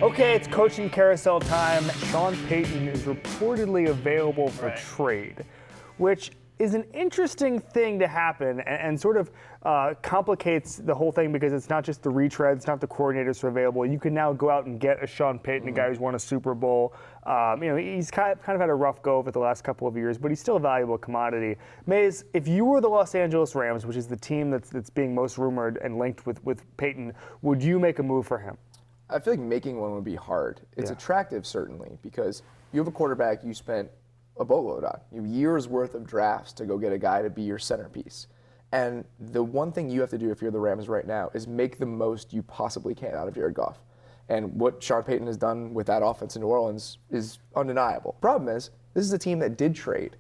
Okay, it's coaching carousel time. Sean Payton is reportedly available for trade, which is an interesting thing to happen and sort of complicates the whole thing because it's not just the retreads, it's not the coordinators who are available. You can now go out and get a Sean Payton, a guy who's won a Super Bowl. He's kind of had a rough go of it the last couple of years, but he's still a valuable commodity. Mays, if you were the Los Angeles Rams, which is the team that's being most rumored and linked with Payton, would you make a move for him? I feel like making one would be hard. It's attractive, certainly, because you have a quarterback you spent a boatload on. You have years worth of drafts to go get a guy to be your centerpiece. And the one thing you have to do if you're the Rams right now is make the most you possibly can out of Jared Goff. And what Sean Payton has done with that offense in New Orleans is undeniable. Problem is, this is a team that did trade,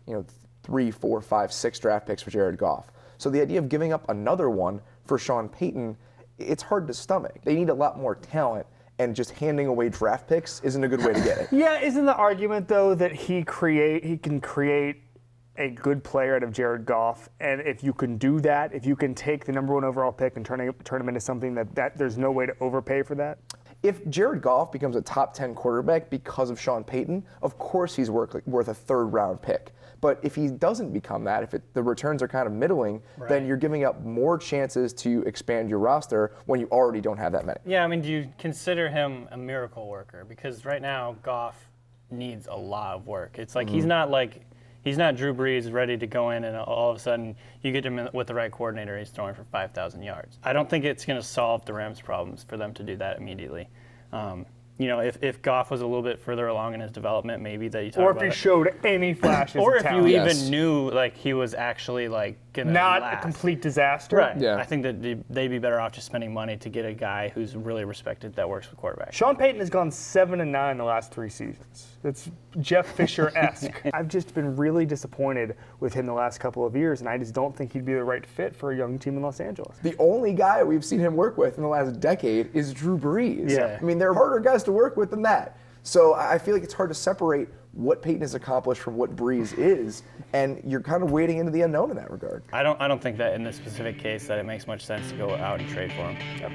3, 4, 5, 6 draft picks for Jared Goff. So the idea of giving up another one for Sean Payton, it's hard to stomach. They need a lot more talent. And just handing away draft picks isn't a good way to get it. Yeah, isn't the argument, though, that he can create a good player out of Jared Goff, and if you can do that, if you can take the number 1 overall pick and turn him into something that there's no way to overpay for that? If Jared Goff becomes a top 10 quarterback because of Sean Payton, of course he's worth a 3rd round pick. But if he doesn't become that, if the returns are kind of middling, then you're giving up more chances to expand your roster when you already don't have that many. Yeah, I mean, do you consider him a miracle worker? Because right now, Goff needs a lot of work. It's like he's not Drew Brees ready to go in and all of a sudden you get him with the right coordinator, he's throwing for 5,000 yards. I don't think it's going to solve the Rams' problems for them to do that immediately. If Goff was a little bit further along in his development, maybe that you talk or about if he showed any flashes or of if talent. you even knew he was actually gonna not last. a complete disaster. Right. Yeah. I think that they'd be better off just spending money to get a guy who's really respected that works with quarterbacks. Sean Payton has gone 7-9 the last 3 seasons. That's Jeff Fisher-esque. I've just been really disappointed with him the last couple of years, and I just don't think he'd be the right fit for a young team in Los Angeles. The only guy we've seen him work with in the last decade is Drew Brees. Yeah. I mean, there are harder guys to work with than that. So I feel like it's hard to separate what Payton has accomplished from what Brees is, and you're kind of wading into the unknown in that regard. I don't think that in this specific case that it makes much sense to go out and trade for him. Yep.